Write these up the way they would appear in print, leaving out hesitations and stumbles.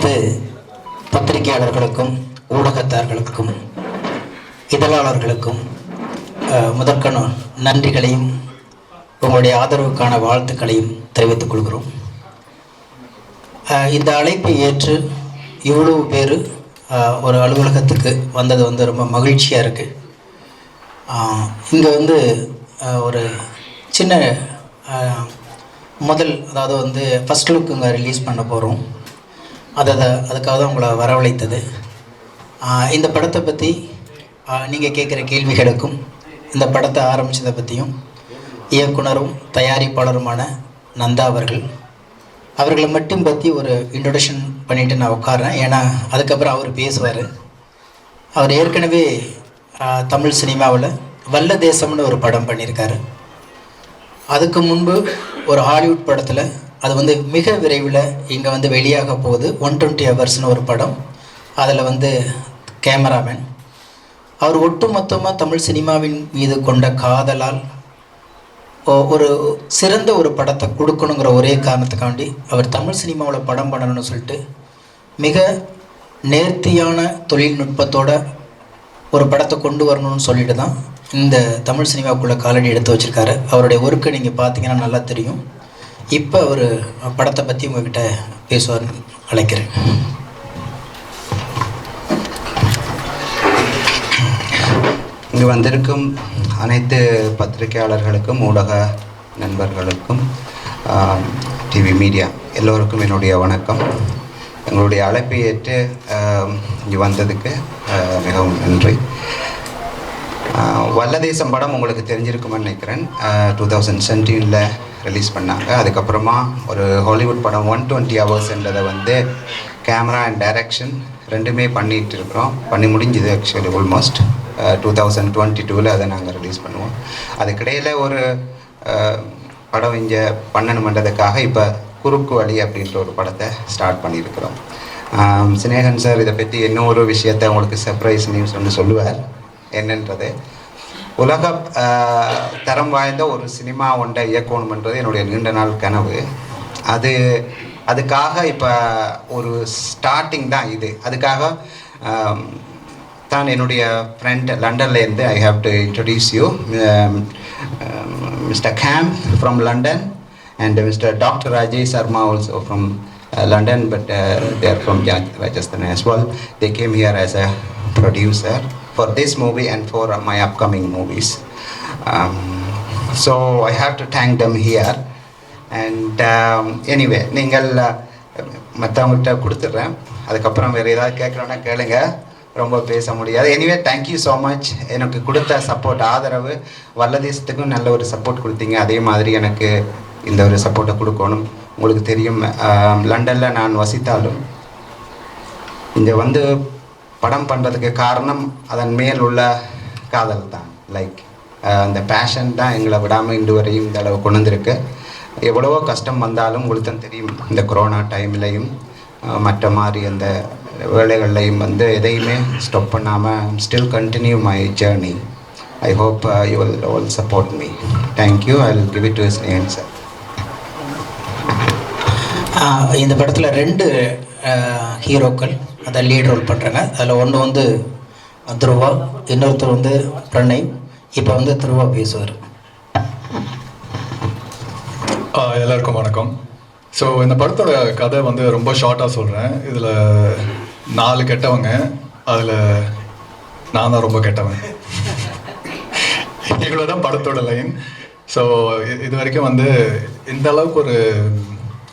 அனைத்து பத்திரிகையாளர்களுக்கும் ஊடகத்தார்களுக்கும் இதழாளர்களுக்கும் முதற்கண் நன்றிகளையும் உங்களுடைய ஆதரவுக்கான வாழ்த்துக்களையும் தெரிவித்துக் கொள்கிறோம். இந்த அழைப்பை ஏற்று இவ்வளவு பேர் ஒரு அலுவலகத்துக்கு வந்தது ரொம்ப மகிழ்ச்சியாக இருக்குது. இங்கே ஒரு சின்ன அதாவது ஃபஸ்ட் லுக் இங்கே ரிலீஸ் பண்ண போகிறோம். அதுக்காக தான் உங்களை வரவழைத்தது. இந்த படத்தை பற்றி நீங்கள் கேட்குற கேள்விகளுக்கும் இந்த படத்தை ஆரம்பித்ததை பற்றியும் இயக்குனரும் தயாரிப்பாளருமான நந்தா அவர்களை மட்டும் பற்றி ஒரு இன்ட்ரொடக்ஷன் பண்ணிவிட்டு நான் உட்கார்றேன். ஏன்னா அதுக்கப்புறம் அவர் பேசுவார். அவர் ஏற்கனவே தமிழ் சினிமாவில் வல்ல தேசம்னு ஒரு படம் பண்ணியிருக்காரு. அதுக்கு முன்பு ஒரு ஹாலிவுட் படத்தில் அது மிக விரைவில் இங்கே வெளியாக போகுது 120 ஹவர்ஸ்னு ஒரு படம். அதில் கேமராமேன் அவர் ஒட்டுமொத்தமாக தமிழ் சினிமாவின் மீது கொண்ட காதலால் ஒரு சிறந்த ஒரு படத்தை கொடுக்கணுங்கிற ஒரே காரணத்துக்காண்டி அவர் தமிழ் சினிமாவில் படம் பண்ணணும்னு சொல்லிட்டு மிக நேர்த்தியான தொழில்நுட்பத்தோட ஒரு படத்தை கொண்டு வரணும்னு சொல்லிட்டு தான் இந்த தமிழ் சினிமாவுக்குள்ளே காலடி எடுத்து வச்சுருக்காரு. அவருடைய ஒர்க்கை நீங்கள் பார்த்தீங்கன்னா நல்லா தெரியும். இப்போ அவர் படத்தை பற்றி உங்கள்கிட்ட பேசுவார்னு அழைக்கிறேன். இங்கு வந்திருக்கும் அனைத்து பத்திரிகையாளர்களுக்கும் ஊடக நண்பர்களுக்கும் டிவி மீடியா எல்லோருக்கும் என்னுடைய வணக்கம். எங்களுடைய அழைப்பை ஏற்று இங்கே வந்ததுக்கு மிகவும் நன்றி. வல்லதேசம் படம் உங்களுக்கு தெரிஞ்சிருக்குமென்னு நினைக்கிறேன். 2017 ரிலீஸ் பண்ணாங்க. அதுக்கப்புறமா ஒரு ஹாலிவுட் படம் 120 ஹவர்ஸ்ன்றதை கேமரா அண்ட் டைரக்ஷன் ரெண்டுமே பண்ணிகிட்டு இருக்கிறோம். பண்ணி முடிஞ்சுது ஆக்சுவலி ஆல்மோஸ்ட் 2022 அதை நாங்கள் ரிலீஸ் பண்ணுவோம். அதுக்கிடையில் ஒரு படம் இங்கே பண்ணணுமென்றதுக்காக இப்போ குறுக்கு வழி அப்படின்ற ஒரு படத்தை ஸ்டார்ட் பண்ணியிருக்கிறோம். சினேகன் சார் இதை பற்றி இன்னொரு விஷயத்தை உங்களுக்கு சர்ப்ரைஸ் நியூஸ் சொல்லுவார். என்னன்றது உலக தரம் வாய்ந்த ஒரு சினிமா ஒன்றை இயக்கணுமென்றது என்னுடைய நீண்ட நாள் கனவு. அதுக்காக இப்போ ஒரு ஸ்டார்டிங் தான் இது. அதுக்காக தான் என்னுடைய ஃப்ரெண்ட் லண்டன்லேருந்து I have to introduce you mister Cam from London and mister doctor Ajay Sharma also from London, but they are from Rajasthan as well. They came here as a producer for this movie and for my upcoming movies. So I have to thank them here. And anyway, நீங்கள் மற்றவங்கள்ட்ட கொடுத்துட்றேன். அதுக்கப்புறம் வேறு ஏதாவது கேட்குறோன்னா கேளுங்க, ரொம்ப பேச முடியாது. Anyway thank you so much. எனக்கு கொடுத்த சப்போர்ட் ஆதரவு வல்லதேசத்துக்கும் நல்ல ஒரு சப்போர்ட் கொடுத்தீங்க. அதே மாதிரி எனக்கு இந்த ஒரு சப்போர்ட்டை கொடுக்கணும். உங்களுக்கு தெரியும், லண்டனில் நான் வசித்தாலும் இங்கே படம் பண்ணுறதுக்கு காரணம் அதன் மேல் உள்ள காதல் தான். அந்த பேஷன் தான் எங்களை விடாமல் இன்று வரையும் இந்த அளவு கொண்டு வந்திருக்கு. எவ்வளவோ கஷ்டம் வந்தாலும் உங்களுக்கு தான் தெரியும், இந்த கொரோனா டைம்லையும் மற்ற மாதிரி அந்த வேலைகள்லையும் எதையுமே ஸ்டாப் பண்ணாமல் still continue my journey. I hope you will all support me. Thank you. I will give it to Snehan sir. இந்த படத்தில் 2 ஹீரோக்கள் அதை லீட் ரோல் பண்ணுறாங்க. அதில் ஒன்று துருவா, இன்னொருத்தர் பிரணய். இப்போ துருவா பேசுவார். எல்லாருக்கும் வணக்கம். ஸோ இந்த படத்தோட கதை ரொம்ப ஷார்ட்டாக சொல்கிறேன். இதில் 4 கெட்டவங்க, அதில் நான் தான் ரொம்ப கெட்டவன். இவ்வளோ தான் படத்தோட லைன். ஸோ இது வரைக்கும் இந்த அளவுக்கு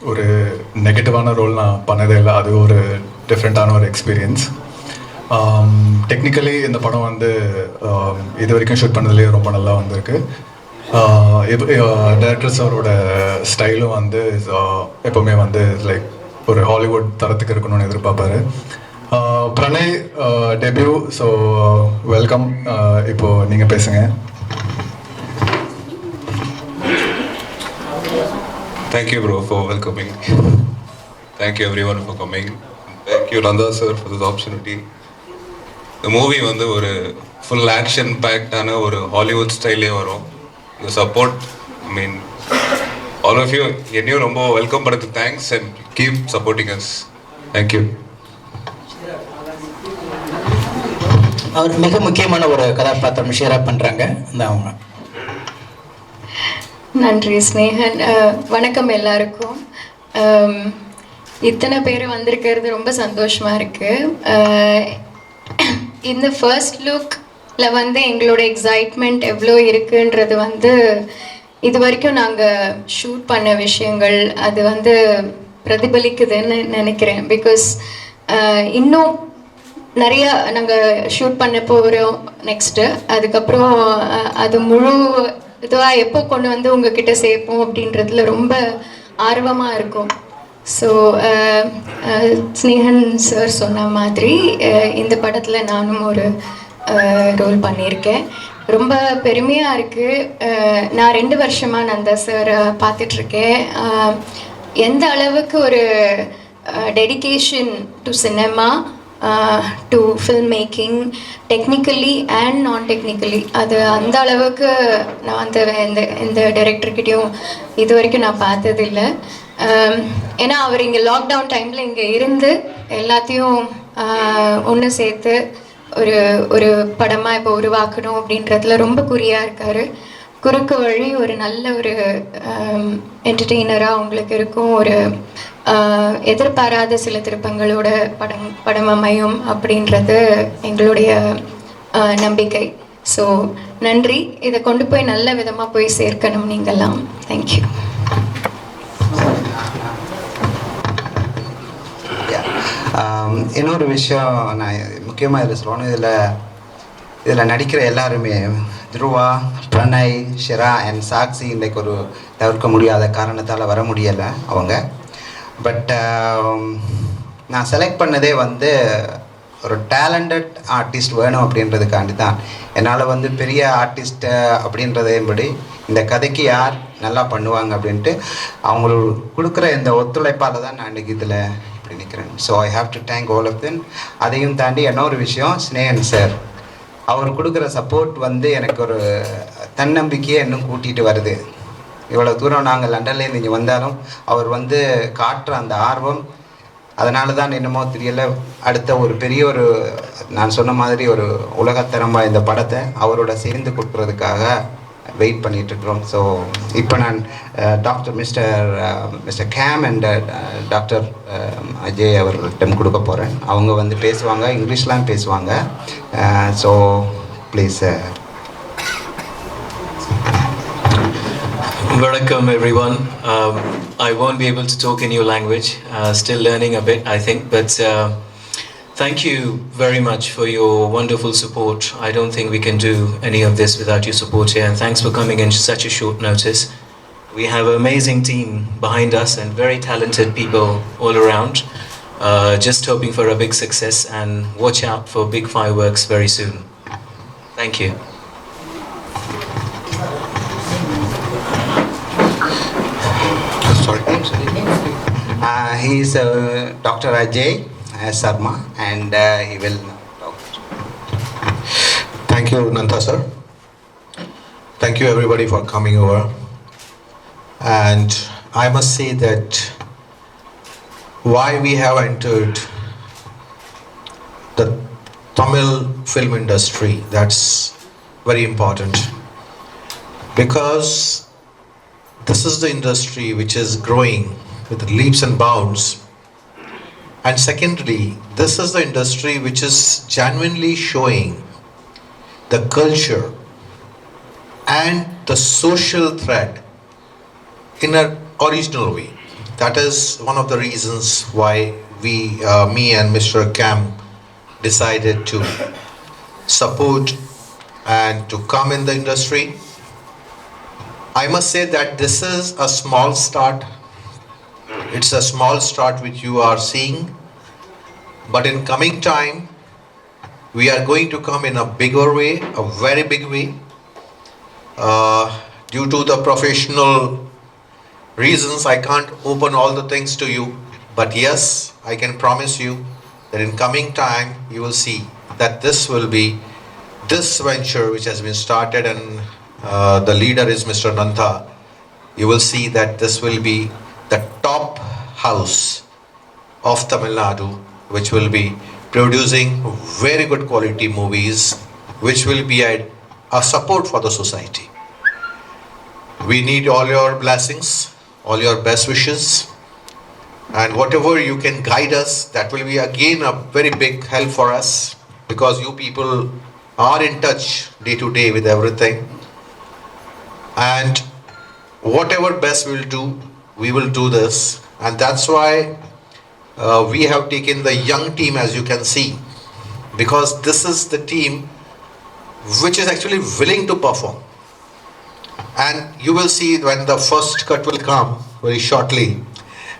ஒரு நெகட்டிவான ரோல் நான் பண்ணதே இல்லை. அது ஒரு டிஃப்ரெண்ட்டான ஒரு எக்ஸ்பீரியன்ஸ். டெக்னிக்கலி இந்த படம் இது வரைக்கும் ஷூட் பண்ணதுலேயே ரொம்ப நல்லா வந்திருக்கு. டைரக்டர் சாரோட ஸ்டைலும் எப்போவுமே லைக் ஒரு ஹாலிவுட் தரத்துக்கு இருக்கணும்னு எதிர்பார்ப்பாரு. பிரணய் டெபியூ. So welcome. இப்போது நீங்கள் பேசுங்க. Thank you, bro, for welcoming. Thank you, everyone, for coming. Thank you, Nanda sir, for this opportunity. The movie ஒரு full action packed ஆன ஒரு Hollywood ஸ்டைலே வரும். The support, I mean, all of you, என்னையும் ரொம்ப welcome பண்ணுறதுக்கு thanks and keep supporting us. Thank you. அவர் மிக முக்கியமான ஒரு கதாபாத்திரம் ஷேராக பண்ணுறாங்க இந்த அவங்க. நன்றி ஸ்னேகன். வணக்கம் எல்லாருக்கும். இத்தனை பேர் வந்திருக்கிறது ரொம்ப சந்தோஷமாக இருக்குது. இந்த ஃபர்ஸ்ட் லுக்கில் வந்து எங்களோட எக்ஸைட்மெண்ட் எவ்வளோ இருக்குன்றது வந்து இது வரைக்கும் நாங்கள் ஷூட் பண்ண விஷயங்கள் அது வந்து பிரதிபலிக்குதுன்னு நினைக்கிறேன். பிகாஸ் இன்னும் நிறையா நாங்கள் ஷூட் பண்ண போகிறோம் நெக்ஸ்ட்டு. அதுக்கப்புறம் அது முழு இதுவாக எப்போ கொண்டு வந்து உங்ககிட்ட சேர்ப்போம் அப்படின்றதுல ரொம்ப ஆர்வமாக இருக்கும். ஸோ ஸ்னேகன் சார் சொன்ன மாதிரி இந்த படத்தில் நானும் ஒரு ரோல் பண்ணியிருக்கேன். ரொம்ப பெருமையாக இருக்குது. நான் 2 வருஷமாக நந்தா சார் பார்த்துட்ருக்கேன். எந்த அளவுக்கு ஒரு dedication to cinema, to film making, technically and நான் டெக்னிக்கலி, அது அந்த அளவுக்கு நான் அந்த இந்த டைரக்டர்கிட்டையும் இது வரைக்கும் நான் பார்த்ததில்லை. ஏன்னா அவர் இங்கே லாக்டவுன் டைமில் இங்கே இருந்து எல்லாத்தையும் ஒன்று சேர்த்து ஒரு படமாக இப்போ உருவாக்கணும் அப்படின்றதுல ரொம்ப குறியாக இருக்கார். குறுக்கு வழி ஒரு நல்ல ஒரு என்டர்டெய்னராக அவங்களுக்கு இருக்கும். ஒரு எதிர்பாராத சில திருப்பங்களோட படம் அமையும் அப்படின்றது எங்களுடைய நம்பிக்கை. ஸோ நன்றி. இதை கொண்டு போய் நல்ல விதமாக போய் சேர்க்கணும் நீங்கள்லாம். தேங்க்யூ. இன்னொரு விஷயம் நான் முக்கியமாக இதில் சொல்லணும். இதில் நடிக்கிற எல்லாருமே துருவா, பிரணய், ஷிரா அண்ட் சாக்சி இன்றைக்கு ஒரு தவிர்க்க முடியாத காரணத்தால் வர முடியலை அவங்க. பட் நான் செலக்ட் பண்ணதே வந்து ஒரு டேலண்டட் ஆர்டிஸ்ட் வேணும் அப்படின்றதுக்காண்டி தான். என்னால் வந்து பெரிய ஆர்டிஸ்ட்டு அப்படின்றதையும்படி இந்த கதைக்கு யார் நல்லா பண்ணுவாங்க அப்படின்ட்டு அவங்களுக்கு கொடுக்குற இந்த ஒத்துழைப்பால் தான் நான் இன்றைக்கி இதில் இப்படி நிற்கிறேன். So I have to thank all of them. அதையும் தாண்டி இன்னொரு விஷயம், ஸ்னேகன் சார் அவர் கொடுக்குற சப்போர்ட் வந்து எனக்கு ஒரு தன்னம்பிக்கையை இன்னும் கூட்டிகிட்டு வருது. இவ்வளோ தூரம் நாங்கள் லண்டன்லேருந்து இங்கே வந்தாலும் அவர் வந்து காட்டுற அந்த ஆர்வம், அதனால தான் என்னமோ தெரியல அடுத்த ஒரு பெரிய ஒரு நான் சொன்ன மாதிரி ஒரு உலகத்தரமாக இந்த படத்தை அவரோட சேர்ந்து கொடுக்குறதுக்காக வெயிட் பண்ணிகிட்ருக்குறோம். ஸோ இப்போ நான் mister game and doctor Ajay அவர்களிடம் கொடுக்க போகிறேன். அவங்க வந்து பேசுவாங்க, இங்கிலீஷ்லாம் பேசுவாங்க. So please. Welcome everyone. I won't be able to talk in your language. Still learning a bit, I think. But thank you very much for your wonderful support. I don't think we can do any of this without your support here. And thanks for coming in such a short notice. We have an amazing team behind us and very talented people all around. Just hoping for a big success and watch out for big fireworks very soon. Thank you. He is Dr. Ajay Sarma and he will talk. Thank you, Nantha sir. Thank you everybody for coming over. And I must say that why we have entered the Tamil film industry, that's very important. Because this is the industry which is growing with leaps and bounds. And secondly, this is the industry which is genuinely showing the culture and the social thread in an original way. That is one of the reasons why me and Mr. Cam decided to support and to come in the industry. I must say that this is a small start. It's a small start which you are seeing, but in coming time we are going to come in a bigger way, a very big way. Due to the professional reasons I can't open all the things to you, but yes, I can promise you that in coming time you will see that this will be this venture which has been started, and the leader is Mr. Nantha. You will see that this will be the top house of Tamil Nadu, which will be producing very good quality movies, which will be a support for the society. We need all your blessings, all your best wishes, and whatever you can guide us, that will be again a very big help for us, because you people are in touch day to day with everything. And whatever best we'll do, we will do this. And that's why we have taken the young team, as you can see, because this is the team which is actually willing to perform. And you will see when the first cut will come very shortly,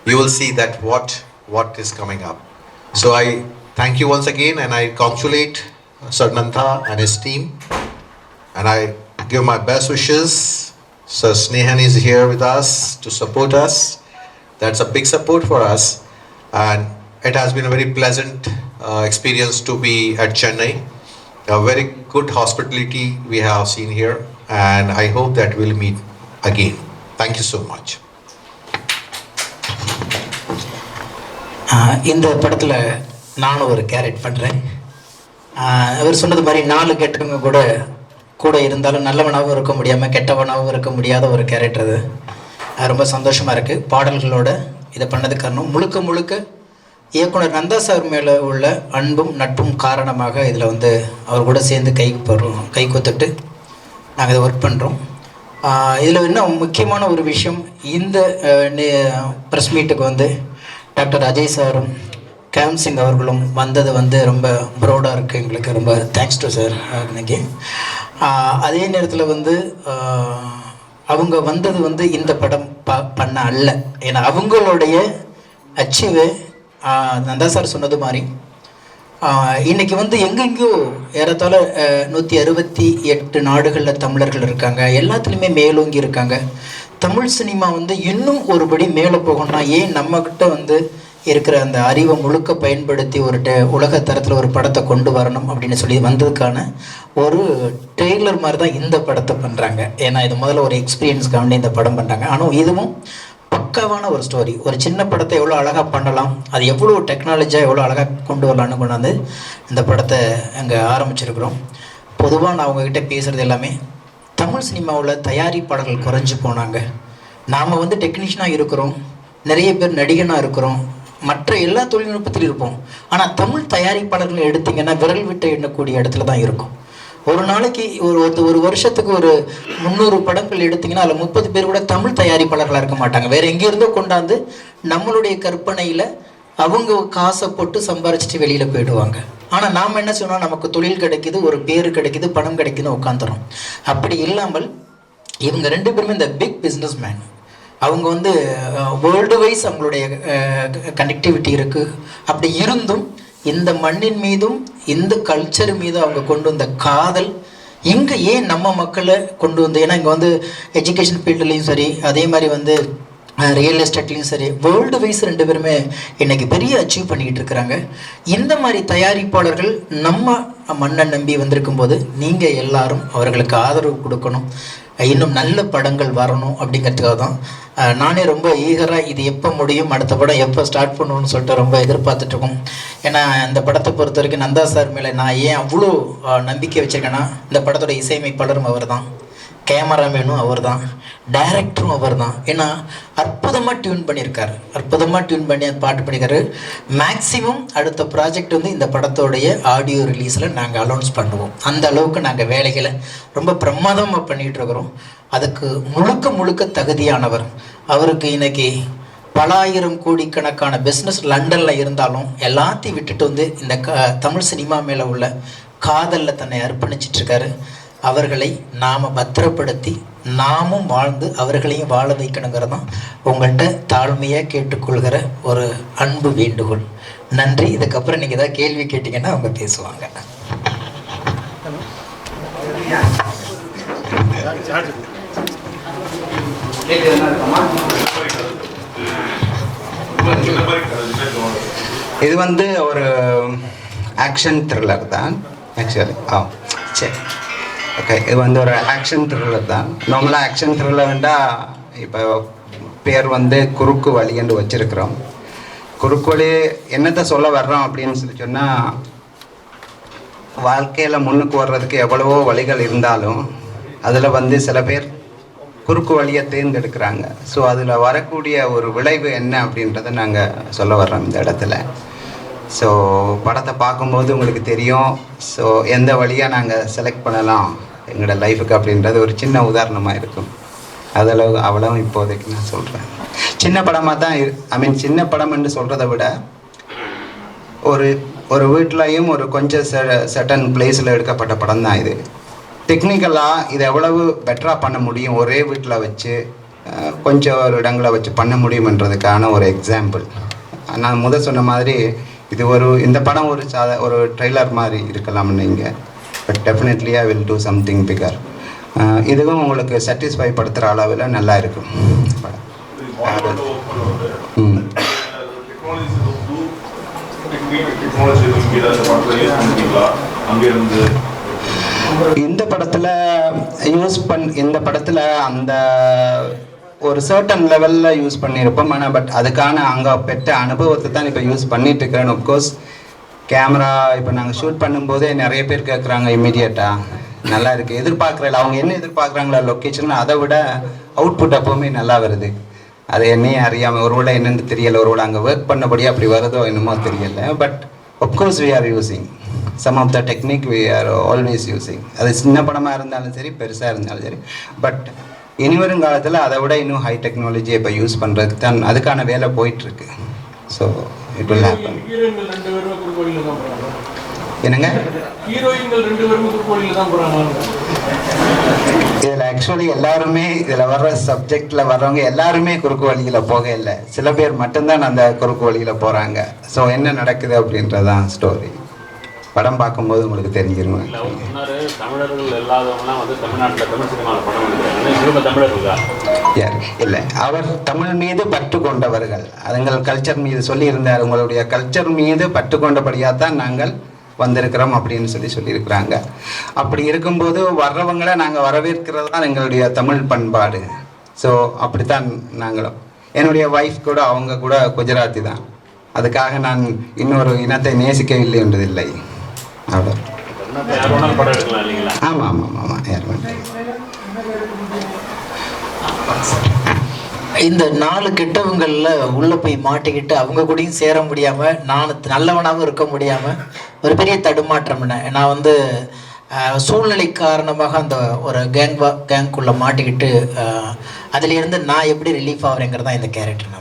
you will see that what is coming up. So I thank you once again, and I congratulate Sir Nantha and his team, and I give my best wishes. Sir Snehan is here with us to support us. That's a big support for us, and it has been a very pleasant experience to be at Chennai. A very good hospitality we have seen here, and I hope that we'll meet again. Thank you so much. இந்த படத்தில் நானும் ஒரு carat பண்ணுறேன். அவர் சொன்னது மாதிரி 4 கெட்டவங்க கூட இருந்தாலும் நல்லவனாகவும் இருக்க முடியாமல் கெட்டவனாகவும் இருக்க முடியாத ஒரு கேரக்டர் அது. ரொம்ப சந்தோஷமாக இருக்குது. பாடல்களோடு இதை பண்ணது காரணம் முழுக்க இயக்குனர் நந்தா சார் மேலே உள்ள அன்பும் நட்பும் காரணமாக இதில் வந்து அவர் கூட சேர்ந்து கை கோத்துட்டு நாங்கள் இதை ஒர்க் பண்ணுறோம். இதில் இன்னும் முக்கியமான ஒரு விஷயம், இந்த ப்ரெஸ் மீட்டுக்கு வந்து டாக்டர் அஜய் சாரும் கேம் சிங் அவர்களும் வந்தது வந்து ரொம்ப ப்ரௌடாக இருக்குது எங்களுக்கு. ரொம்ப தேங்க்ஸ் டு சார் இன்னைக்கு. அதே நேரத்தில் வந்து அவங்க வந்தது வந்து இந்த படம் பண்ண அல்ல, ஏன்னா அவங்களுடைய அச்சீவு நந்தா சார் சொன்னது மாதிரி இன்றைக்கி வந்து எங்கெங்கேயோ ஏறத்தாழ 168 நாடுகளில் தமிழர்கள் இருக்காங்க, எல்லாத்துலேயுமே மேலோங்கி இருக்காங்க. தமிழ் சினிமா வந்து இன்னும் ஒருபடி மேலே போகணும்னா ஏன் நம்மக்கிட்ட வந்து இருக்கிற அந்த அறிவை முழுக்க பயன்படுத்தி ஒரு உலக தரத்தில் ஒரு படத்தை கொண்டு வரணும் அப்படின்னு சொல்லி வந்ததுக்கான ஒரு ட்ரெய்லர் மாதிரி தான் இந்த படத்தை பண்ணுறாங்க. ஏன்னா இது முதல்ல ஒரு எக்ஸ்பீரியன்ஸ்க்காக இந்த படம் பண்ணுறாங்க. ஆனால் இதுவும் பக்காவான ஒரு ஸ்டோரி. ஒரு சின்ன படத்தை எவ்வளோ அழகாக பண்ணலாம், அது எவ்வளோ டெக்னாலஜியாக எவ்வளோ அழகாக கொண்டு வரலான்னு கொண்டாந்து இந்த படத்தை அங்கே ஆரம்பிச்சிருக்கிறோம். பொதுவாக நான் அவங்கக்கிட்ட பேசுகிறது எல்லாமே, தமிழ் சினிமாவில் தயாரிப்பாளர்கள் குறைஞ்சி போனாங்க. நாம் வந்து டெக்னீஷியனாக இருக்கிறோம், நிறைய பேர் நடிகனாக இருக்கிறோம், மற்ற எல்லா தொழில்நுட்பத்திலும் இருப்போம். ஆனால் தமிழ் தயாரிப்பாளர்கள் எடுத்திங்கன்னா விரல் விட்டு எண்ணக்கூடிய இடத்துல தான் இருக்கும். ஒரு நாளைக்கு ஒரு வருஷத்துக்கு ஒரு 300 படங்கள் எடுத்திங்கன்னா அதில் 30 பேர் கூட தமிழ் தயாரிப்பாளர்களாக இருக்க மாட்டாங்க. வேறு எங்கேருந்தோ கொண்டாந்து நம்மளுடைய கற்பனையில் அவங்க காசை போட்டு சம்பாரிச்சிட்டு வெளியில் போயிடுவாங்க. ஆனால் நாம் என்ன சொன்னால் நமக்கு தொழில் கிடைக்கிது, ஒரு பேர் கிடைக்கிது, பணம் கிடைக்குதுன்னு உட்காந்துறோம். அப்படி இல்லாமல் இவங்க 2 பேருமே இந்த பிக் பிஸ்னஸ் மேன். அவங்க வந்து வேர்ல்டு வைஸ் அவங்களுடைய கனெக்டிவிட்டி இருக்குது. அப்படி இருந்தும் இந்த மண்ணின் மீதும் இந்த கல்ச்சர் மீதும் அவங்க கொண்டு வந்த காதல் இங்கே ஏன் நம்ம மக்களை கொண்டு வந்து, ஏன்னா இங்கே வந்து எஜுகேஷன் ஃபீல்டுலேயும் சரி, அதே மாதிரி வந்து ரியல் எஸ்டேட்லேயும் சரி, வேர்ல்டு வைஸ் 2 பேருமே இன்றைக்கி பெரிய அச்சீவ் பண்ணிக்கிட்டு இருக்கிறாங்க. இந்த மாதிரி தயாரிப்பாளர்கள் நம்ம மண்ணை நம்பி வந்திருக்கும் போது நீங்கள் எல்லாரும் அவர்களுக்கு ஆதரவு கொடுக்கணும், இன்னும் நல்ல படங்கள் வரணும் அப்படிங்கிறதுக்காக தான் நானே ரொம்ப ஈகராக இது எப்போ முடியும், அடுத்த படம் எப்போ ஸ்டார்ட் பண்ணுவோன்னு சொல்லிட்டு ரொம்ப எதிர்பார்த்துட்ருக்கோம். ஏன்னா இந்த படத்தை பொறுத்த வரைக்கும் நந்தா சார் மேலே நான் ஏன் அவ்வளோ நம்பிக்கை வச்சுருக்கேன்னா, இந்த படத்தோட இசையமைப்பாளரும் அவர் தான், கேமராமேனும் அவர் தான், டைரக்டரும் அவர் தான். ஏன்னா அற்புதமாக டியூன் பண்ணியிருக்காரு, பாட்டு பண்ணியிருக்காரு. மேக்ஸிமம் அடுத்த ப்ராஜெக்ட் வந்து இந்த படத்தோடைய ஆடியோ ரிலீஸில் நாங்கள் அனௌன்ஸ் பண்ணுவோம். அந்த அளவுக்கு நாங்கள் வேலைகளை ரொம்ப பிரமாதமாக பண்ணிகிட்டு இருக்கிறோம். அதுக்கு முழுக்க தகுதியானவர். அவருக்கு இன்னைக்கு பல ஆயிரம் கோடிக்கணக்கான பிஸ்னஸ் லண்டனில் இருந்தாலும் எல்லாத்தையும் விட்டுட்டு வந்து இந்த தமிழ் சினிமா மேலே உள்ள காதலில் தன்னை அர்ப்பணிச்சிட்ருக்காரு. அவர்களை நாம் பத்திரப்படுத்தி நாமும் வாழ்ந்து அவர்களையும் வாழ வைக்கணுங்கிறது தான் உங்கள்கிட்ட தாழ்மையாக கேட்டுக்கொள்கிற ஒரு அன்பு வேண்டுகோள். நன்றி. இதுக்கப்புறம் நீங்கள் ஏதாவது கேள்வி கேட்டிங்கன்னா அவங்க பேசுவாங்க. இது வந்து ஒரு ஆக்ஷன் த்ரில்லர் தான் ஆக்சுவலி. சரி, ஓகே. இது வந்து ஒரு ஆக்ஷன் த்ரில்லர் தான். நார்மலாக ஆக்ஷன் த்ரில்லர்ண்டா இப்போ பேர் வந்து குறுக்கு வழின்னு வச்சுருக்கிறோம். குறுக்கோளி என்னத்தை சொல்ல வர்றோம் அப்படின்னு சொல்லி சொன்னால், வாழ்க்கையில் முன்னுக்கு வர்றதுக்கு எவ்வளவோ வழிகள் இருந்தாலும் அதில் வந்து சில பேர் குறுக்கு வழியை தேர்ந்தெடுக்கிறாங்க. ஸோ அதில் வரக்கூடிய ஒரு விளைவு என்ன அப்படின்றத நாங்கள் சொல்ல வர்றோம் இந்த இடத்துல. ஸோ படத்தை பார்க்கும்போது உங்களுக்கு தெரியும். ஸோ எந்த வழியாக நாங்கள் செலக்ட் பண்ணலாம் எங்களோட லைஃபுக்கு அப்படின்றது ஒரு சின்ன உதாரணமாக இருக்கும். அதளவு அவ்வளவு இப்போதைக்கு நான் சொல்கிறேன். சின்ன படமாக தான் சின்ன படம்னு சொல்கிறத விட ஒரு வீட்லையும் ஒரு கொஞ்சம் சர்டன் பிளேஸில் எடுக்கப்பட்ட படம் தான் இது. டெக்னிக்கலாக இது எவ்வளவு பெட்டராக பண்ண முடியும், ஒரே வீட்டில் வச்சு கொஞ்சம் ஒரு இடங்களை வச்சு பண்ண முடியுமன்றதுக்கான ஒரு எக்ஸாம்பிள். நான் சொன்ன மாதிரி இது இந்த படம் ஒரு ட்ரெய்லர் மாதிரி இருக்கலாம்னு நீங்கள், but definitely I will do something figure. இதுவும் உங்களுக்கு சாட்டிஸ்ஃபை படுத்துகிற அளவில் நல்லா இருக்கும் படம். இந்த படத்தில் அந்த ஒரு சர்டன் லெவலில் யூஸ் பண்ணியிருப்போம். ஆனால் பட் அதுக்கான அங்கே பெற்ற அனுபவத்தை தான் இப்போ யூஸ் பண்ணிட்டு இருக்கிறேன். அஃப்கோர்ஸ் கேமரா இப்போ நாங்கள் ஷூட் பண்ணும்போதே நிறைய பேர் கேட்குறாங்க இம்மிடியட்டாக, நல்லா இருக்குது எதிர்பார்க்குறல, அவங்க என்ன எதிர்பார்க்குறாங்களா லொக்கேஷன், அதை விட அவுட்புட் எப்போவுமே நல்லா வருது. அது என்னையும் அறியாமல் ஒருவேளை என்னென்னு தெரியலை, ஒருவேளை அங்கே ஒர்க் பண்ணபடி அப்படி வருதோ என்னமோ தெரியலை. But of course we are using some of the technique, we are always using. அது சின்ன படமாக இருந்தாலும் சரி, பெருசாக இருந்தாலும் சரி. பட் இனி வரும் காலத்தில் அதை விட இன்னும் ஹை டெக்னாலஜியை இப்போ யூஸ் பண்ணுறதுக்கு தான் அதுக்கான வேலை போயிட்டுருக்கு. So it will happen. என்னங்க இதில் ஆக்சுவலி எல்லாருமே இதில் வர்ற சப்ஜெக்டில் வர்றவங்க எல்லாருமே குறுக்கு வழியில் போக இல்லை, சில பேர் மட்டும்தான் அந்த குறுக்கு வழியில் போகிறாங்க. ஸோ என்ன நடக்குது அப்படின்றதான் ஸ்டோரி. படம் பார்க்கும்போது உங்களுக்கு தெரிஞ்சிருங்க. தமிழர்கள் இல்லாதவங்கலாம் வந்து தமிழ்நாட்டில் தமிழ் சினிமாவில் படம் எடுக்கிறாங்க, தமிழர்கள் இல்லை, அவர் தமிழ் மீது பற்று கொண்டவர்கள், அதுங்கள் கல்ச்சர் மீது சொல்லியிருந்தார். உங்களுடைய கல்ச்சர் மீது பற்று கொண்டபடியாக தான் நாங்கள் வந்திருக்கிறோம் அப்படின்னு சொல்லியிருக்கிறாங்க. அப்படி இருக்கும்போது வர்றவங்களை நாங்கள் வரவேற்கிறது தான் எங்களுடைய தமிழ் பண்பாடு. ஸோ அப்படித்தான் நாங்களும். என்னுடைய ஒய்ஃப் கூட அவங்க கூட குஜராத்தி தான். அதுக்காக நான் இன்னொரு இனத்தை நேசிக்கவில்லை என்றதில்லை. அவ்வளோ. ஆமாம் ஆமாம் ஆமாம் யார் இந்த 4 கெட்டவங்களில் உள்ளே போய் மாட்டிக்கிட்டு அவங்க கூடயும் சேர முடியாமல், நான் நல்லவனாகவும் இருக்க முடியாமல் ஒரு பெரிய தடுமாற்றம். நான் வந்து சூழ்நிலை காரணமாக அந்த ஒரு கேங்குள்ளே மாட்டிக்கிட்டு அதிலிருந்து நான் எப்படி ரிலீஃப் ஆகிறேங்கிறது தான் இந்த கேரக்டர்.